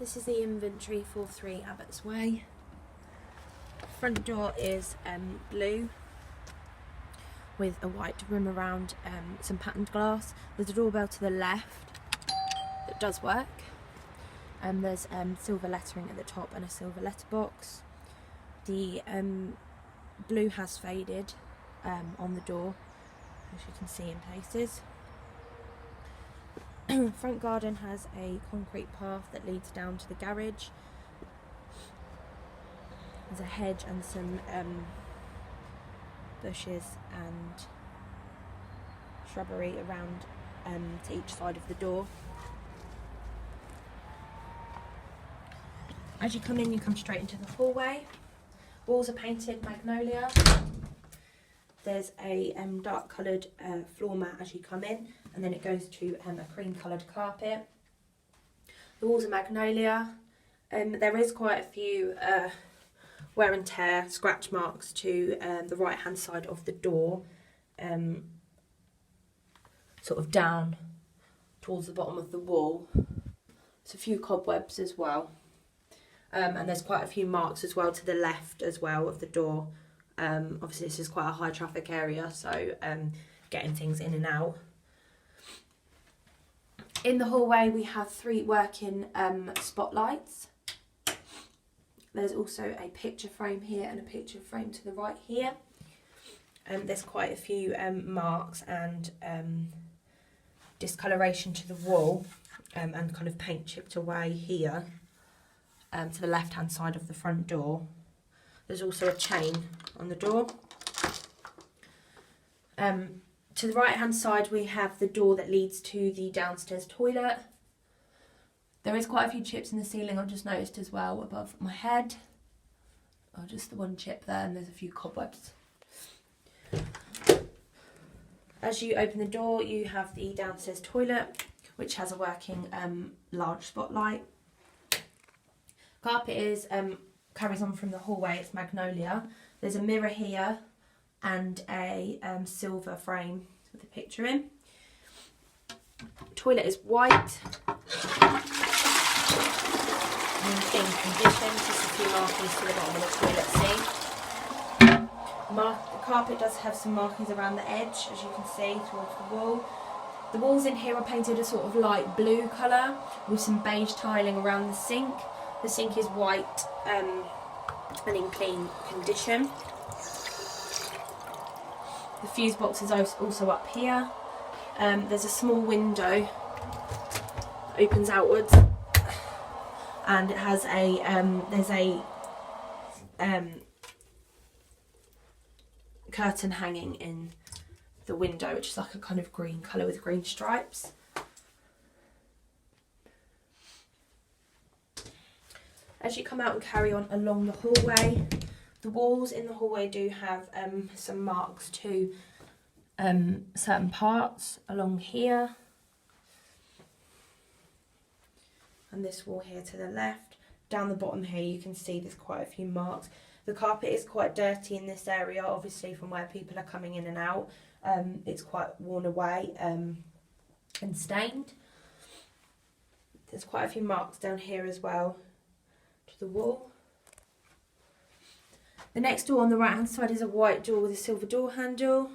This is the inventory for 3 Abbots Way. Front door is blue with a white rim around some patterned glass. There's a doorbell to the left that does work. There's silver lettering at the top and a silver letterbox. The blue has faded on the door, as you can see in places. Front garden has a concrete path that leads down to the garage. There's a hedge and some bushes and shrubbery around to each side of the door. As you come in, you come straight into the hallway. Walls are painted magnolia. There's a dark coloured floor mat as you come in, and then it goes to a cream coloured carpet. The walls are magnolia. There is quite a few wear and tear scratch marks to the right hand side of the door, sort of down towards the bottom of the wall. There's a few cobwebs as well, and there's quite a few marks as well to the left as well of the door. Obviously this is quite a high traffic area, so getting things in and out. In the hallway we have 3 working spotlights. There's also a picture frame here and a picture frame to the right here. There's quite a few marks and discoloration to the wall, and kind of paint chipped away here to the left hand side of the front door. There's also a chain on the door. To the right hand side we have the door that leads to the downstairs toilet. There is quite a few chips in the ceiling, I've just noticed as well, above my head. Oh, just the one chip there, and there's a few cobwebs. As you open the door you have the downstairs toilet, which has a working large spotlight. Carpet is carries on from the hallway, it's magnolia. There's a mirror here and a silver frame with a picture in. Toilet is white, in clean condition, just a few markings to the bottom of the toilet seat. The carpet does have some markings around the edge, as you can see, towards the wall. The walls in here are painted a sort of light blue colour with some beige tiling around the sink. The sink is white and in clean condition. The fuse box is also up here. There's a small window that opens outwards, and it has there's a curtain hanging in the window, which is like a kind of green colour with green stripes. As you come out and carry on along the hallway, the walls in the hallway do have some marks to certain parts along here. And this wall here to the left. Down the bottom here you can see there's quite a few marks. The carpet is quite dirty in this area, obviously from where people are coming in and out. It's quite worn away and stained. There's quite a few marks down here as well to the wall. The next door on the right hand side is a white door with a silver door handle.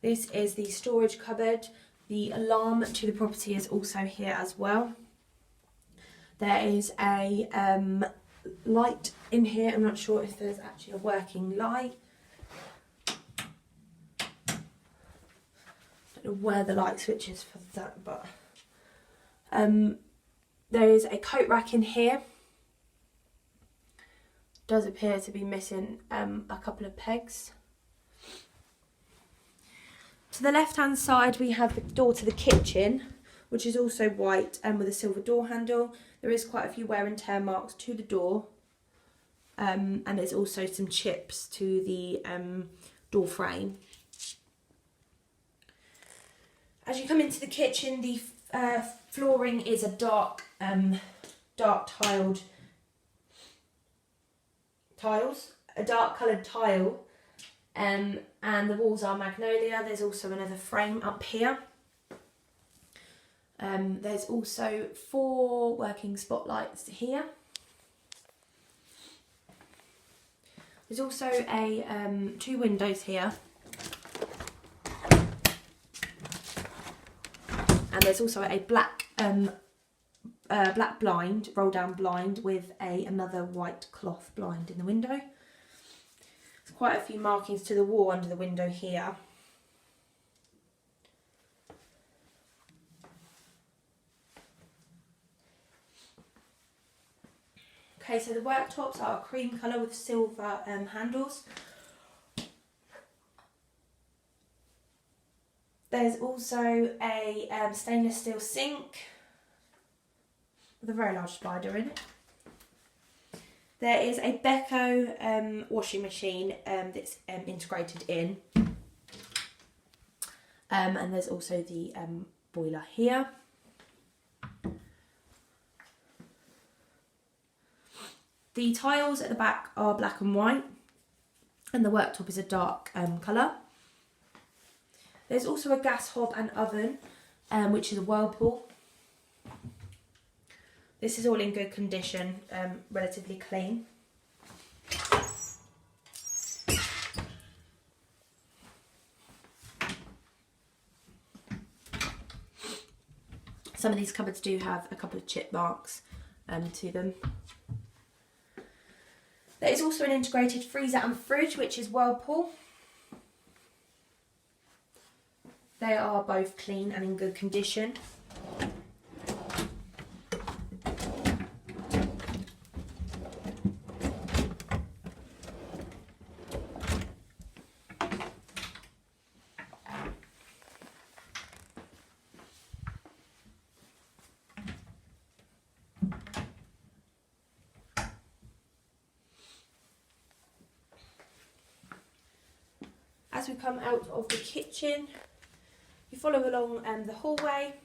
This is the storage cupboard. The alarm to the property is also here as well. There is a light in here. I'm not sure if there's actually a working light. Don't know where the light switch is for that, but there is a coat rack in here. Does appear to be missing a couple of pegs. To the left hand side we have the door to the kitchen, which is also white and with a silver door handle. There is quite a few wear and tear marks to the door, and there's also some chips to the door frame. As you come into the kitchen, the flooring is a dark coloured tile, and the walls are magnolia. There's also another frame up here. There's also 4 working spotlights here. There's also a 2 windows here, and there's also a black blind, roll down blind with another white cloth blind in the window. There's quite a few markings to the wall under the window here. Okay, so the worktops are a cream colour with silver handles. There's also a stainless steel sink with a very large spider in it. There is a Beko washing machine that's integrated in. And there's also the boiler here. The tiles at the back are black and white, and the worktop is a dark colour. There's also a gas hob and oven, which is a Whirlpool. This is all in good condition, relatively clean. Some of these cupboards do have a couple of chip marks to them. There is also an integrated freezer and fridge, which is Whirlpool. They are both clean and in good condition. As we come out of the kitchen, you follow along the hallway,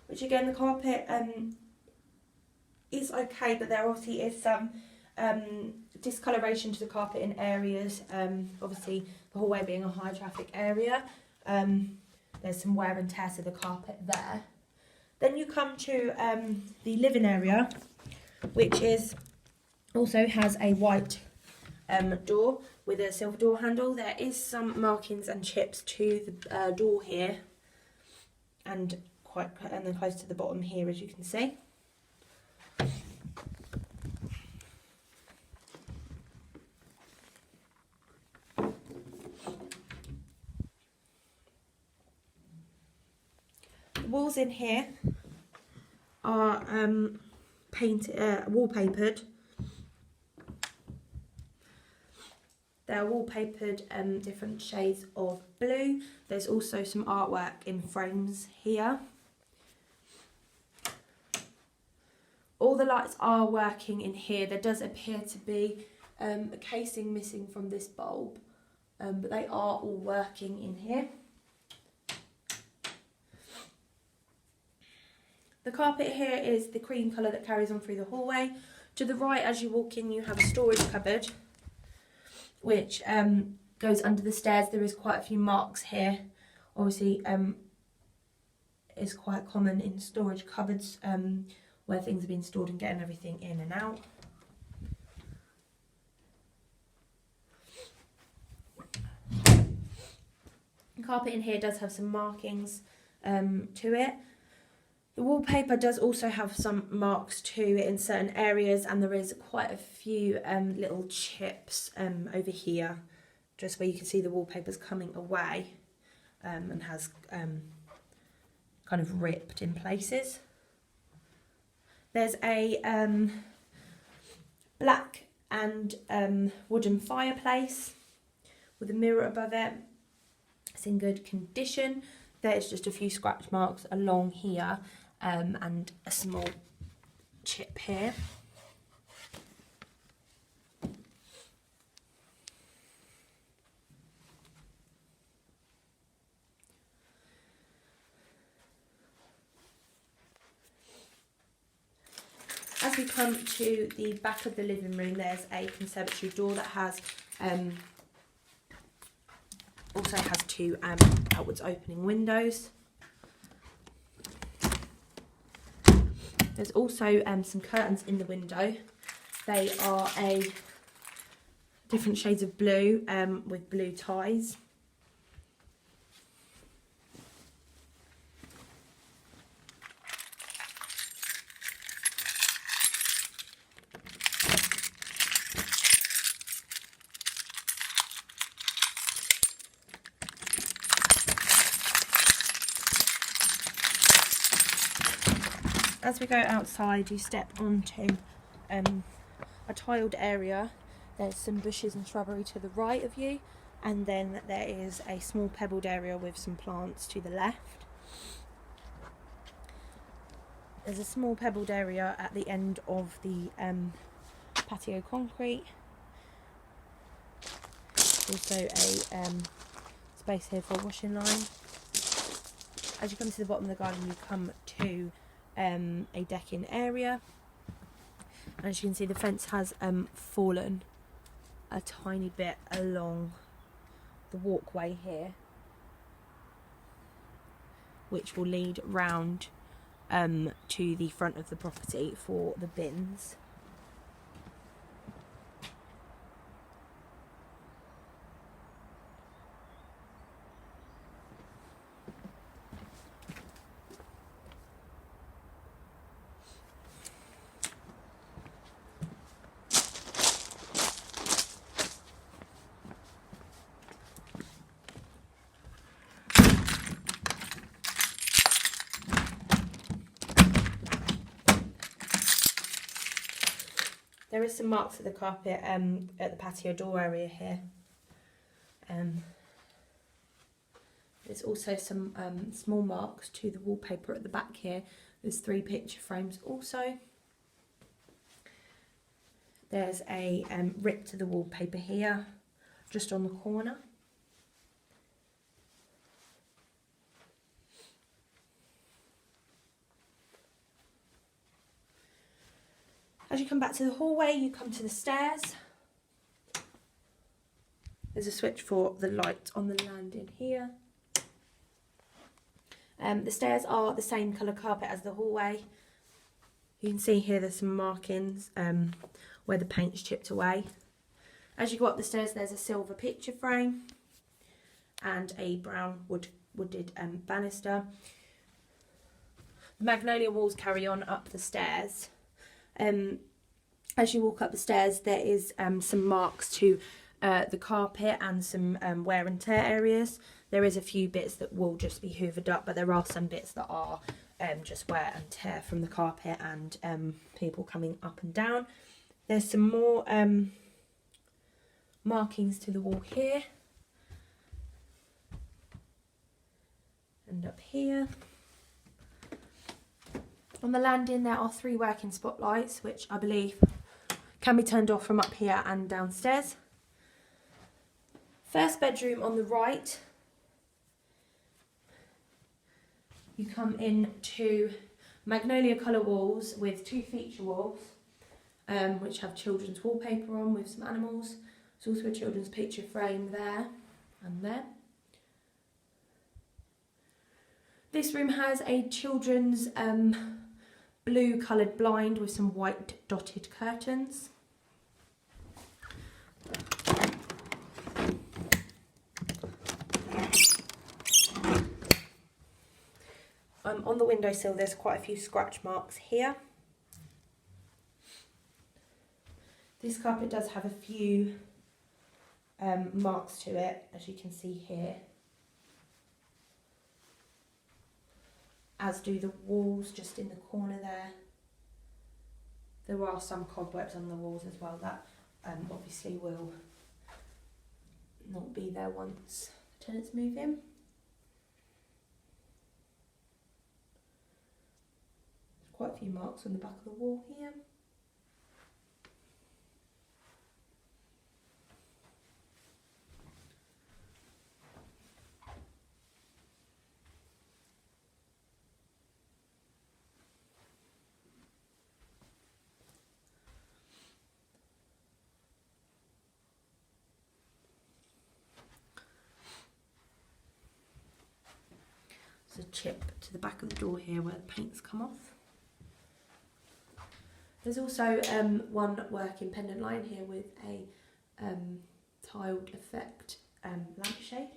which again the carpet is okay, but there obviously is some discoloration to the carpet in areas. Obviously the hallway being a high traffic area, there's some wear and tear to the carpet there. Then you come to the living area, which also has a white door with a silver door handle. There is some markings and chips to the door here, and then close to the bottom here, as you can see. The walls in here are wallpapered. They're wallpapered different shades of blue. There's also some artwork in frames here. All the lights are working in here. There does appear to be a casing missing from this bulb, but they are all working in here. The carpet here is the cream colour that carries on through the hallway. To the right, as you walk in, you have a storage cupboard, which goes under the stairs. There is quite a few marks here. Obviously, it's quite common in storage cupboards where things are being stored and getting everything in and out. The carpet in here does have some markings to it. The wallpaper does also have some marks to it in certain areas, and there is quite a few little chips over here, just where you can see the wallpaper's coming away and has kind of ripped in places. There's a black and wooden fireplace with a mirror above it. It's in good condition. There's just a few scratch marks along here and a small chip here. As we come to the back of the living room, there's a conservatory door that has also has 2 outwards opening windows. There's also some curtains in the window. They are different shades of blue with blue ties. As we go outside, you step onto a tiled area. There's some bushes and shrubbery to the right of you, and then there is a small pebbled area with some plants to the left. There's a small pebbled area at the end of the patio concrete. Also a space here for a washing line. As you come to the bottom of the garden, you come to a decking area. And as you can see, the fence has fallen a tiny bit along the walkway here, which will lead round to the front of the property for the bins. There is some marks of the carpet at the patio door area here. There's also some small marks to the wallpaper at the back here. There's 3 picture frames also. There's a rip to the wallpaper here, just on the corner. As you come back to the hallway, you come to the stairs. There's a switch for the light on the landing here. The stairs are the same colour carpet as the hallway. You can see here there's some markings where the paint's chipped away. As you go up the stairs, there's a silver picture frame and a brown wooded banister. The magnolia walls carry on up the stairs. As you walk up the stairs, there is some marks to the carpet and some wear and tear areas. There is a few bits that will just be hoovered up, but there are some bits that are just wear and tear from the carpet and people coming up and down. There's some more markings to the wall here and up here. On the landing there are 3 working spotlights, which I believe can be turned off from up here and downstairs. First bedroom on the right. You come into magnolia colour walls with 2 feature walls, which have children's wallpaper on with some animals. There's also a children's picture frame there and there. This room has a children's blue coloured blind with some white dotted curtains. On the windowsill there's quite a few scratch marks here. This carpet does have a few marks to it, as you can see here. As do the walls just in the corner there. There are some cobwebs on the walls as well that obviously will not be there once the tenants move in. There's quite a few marks on the back of the wall here. There's a chip to the back of the door here where the paint's come off. There's also one working pendant line here with a tiled effect lampshade.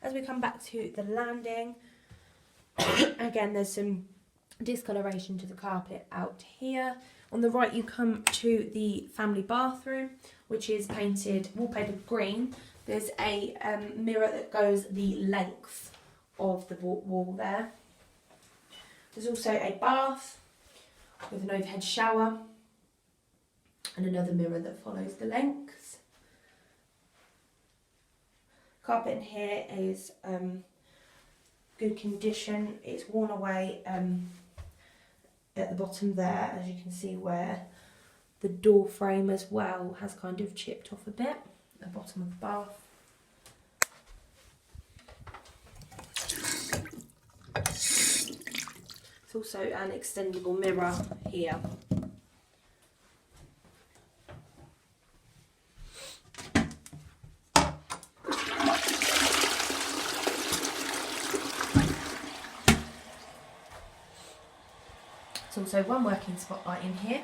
As we come back to the landing, again there's some discoloration to the carpet out here. On the right you come to the family bathroom, which is painted, wallpapered green. There's a mirror that goes the length of the wall there. There's also a bath with an overhead shower and another mirror that follows the length. Carpet in here is good condition. It's worn away at the bottom there, as you can see, where the door frame as well has kind of chipped off a bit at the bottom of the bath. There's also an extendable mirror here. There's also one working spotlight in here.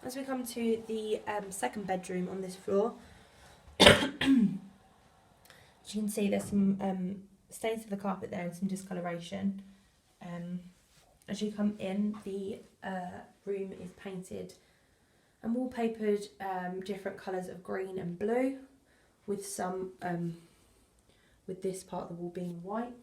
As we come to the second bedroom on this floor, as you can see there's some stains of the carpet there and some discoloration. As you come in, the room is painted and wallpapered different colours of green and blue, with some with this part of the wall being white.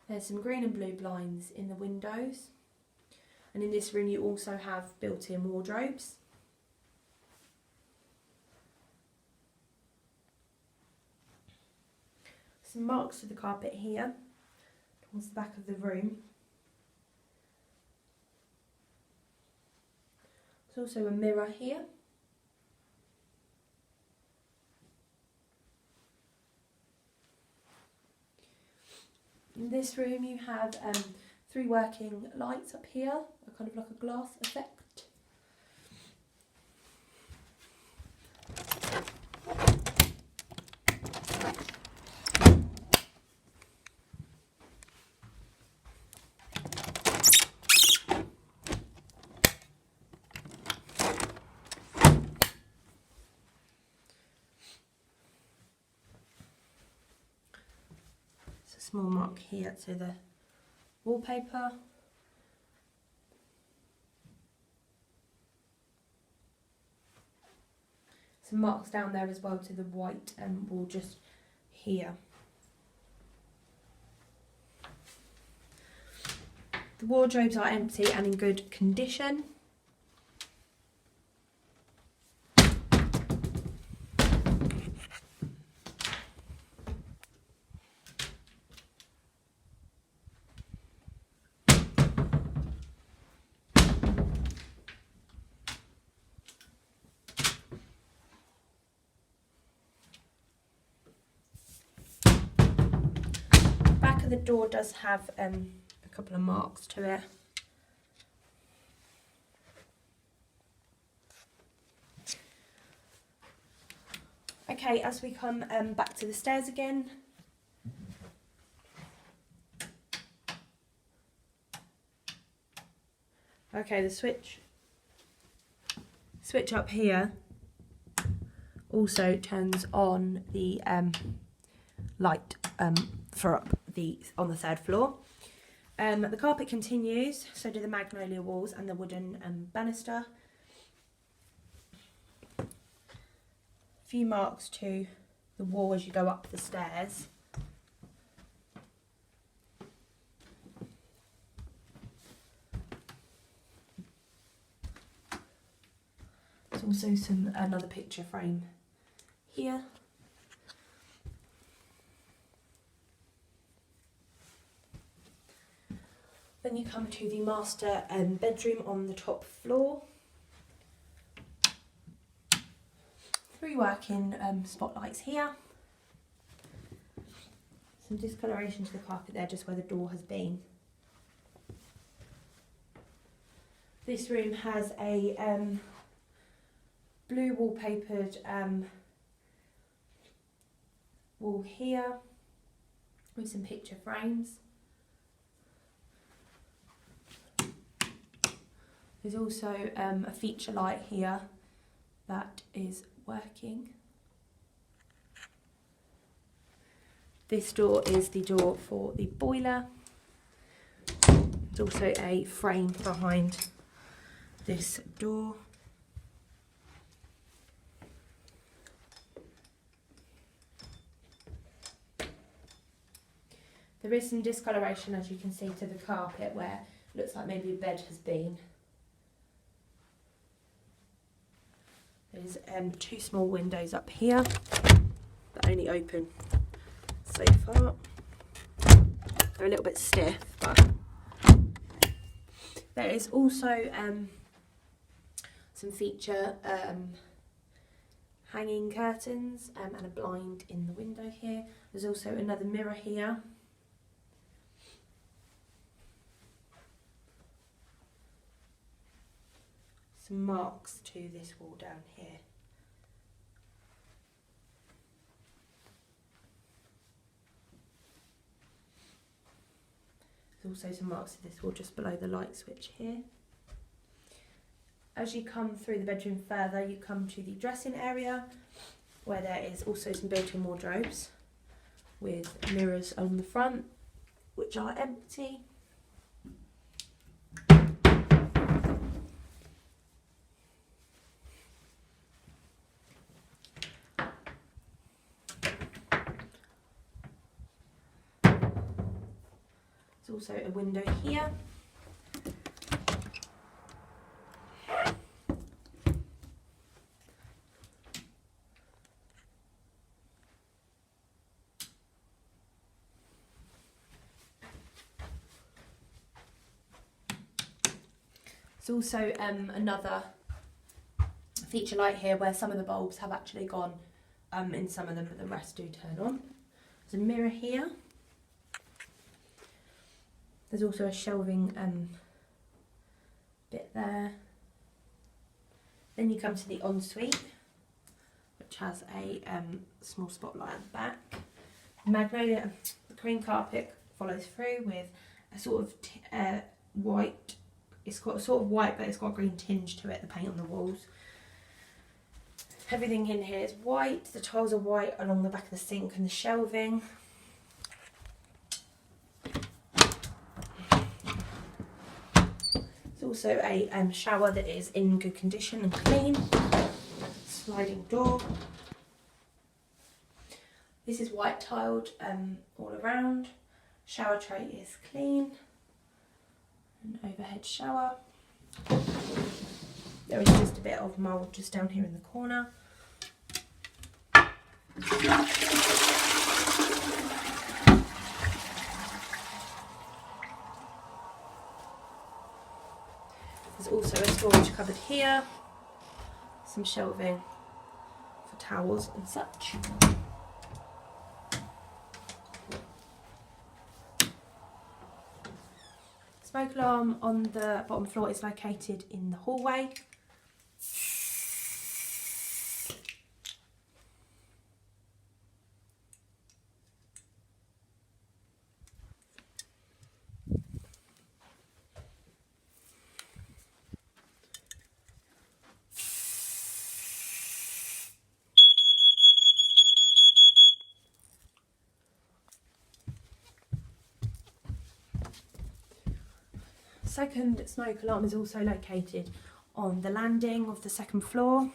There's some green and blue blinds in the windows, and in this room you also have built-in wardrobes. Some marks to the carpet here towards the back of the room. There's also a mirror here. In this room you have 3 working lights up here, kind of like a glass effect. Small mark here to the wallpaper. Some marks down there as well to the white wall just here. The wardrobes are empty and in good condition. The door does have a couple of marks to it. Okay, as we come back to the stairs again, okay, the switch up here also turns on the light for up on the 3rd floor. The carpet continues, so do the magnolia walls and the wooden banister. A few marks to the wall as you go up the stairs. There's also another picture frame here. Then you come to the master bedroom on the top floor. 3 working spotlights here. Some discoloration to the carpet there, just where the door has been. This room has a blue wallpapered wall here with some picture frames. There's also a feature light here that is working. This door is the door for the boiler. There's also a frame behind this door. There is some discoloration, as you can see, to the carpet where it looks like maybe a bed has been. There's 2 small windows up here that only open so far. They're a little bit stiff, but there is also some feature hanging curtains and a blind in the window here. There's also another mirror here. Some marks to this wall down here. There's also some marks to this wall just below the light switch here. As you come through the bedroom further, you come to the dressing area where there is also some built-in wardrobes with mirrors on the front, which are empty. There's also a window here. There's also another feature light here where some of the bulbs have actually gone in some of them, but the rest do turn on. There's a mirror here. There's also a shelving bit there. Then you come to the ensuite, which has a small spotlight at the back. Magnolia, the cream carpet follows through with a sort of white. It's got a sort of white, but it's got a green tinge to it, the paint on the walls. Everything in here is white. The tiles are white along the back of the sink and the shelving. There's also a shower that is in good condition and clean. Sliding door. This is white tiled all around. Shower tray is clean. An overhead shower. There is just a bit of mould just down here in the corner. There's also a storage cupboard here, some shelving for towels and such. Smoke alarm on the bottom floor is located in the hallway. Second smoke alarm is also located on the landing of the second floor.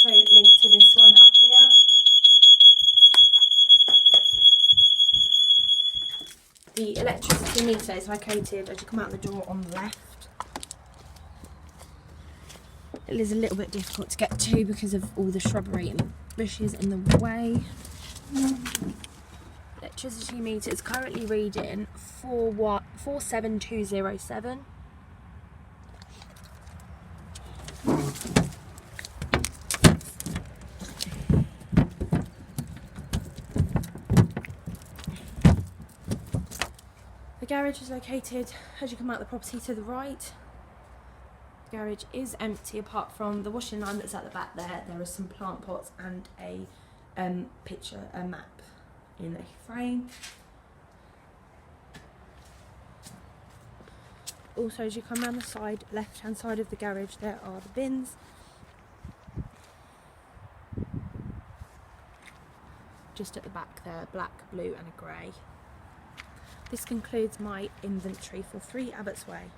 Linked to this one up here. The electricity meter is located as you come out the door on the left. It is a little bit difficult to get to because of all the shrubbery and bushes in the way. Electricity meter is currently reading 47207. The garage is located as you come out the property to the right. The garage is empty apart from the washing line that's at the back there. There are some plant pots and a map in a frame. Also, as you come around the side, left hand side of the garage, there are the bins. Just at the back there, black, blue and a grey. This concludes my inventory for 3 Abbots Way.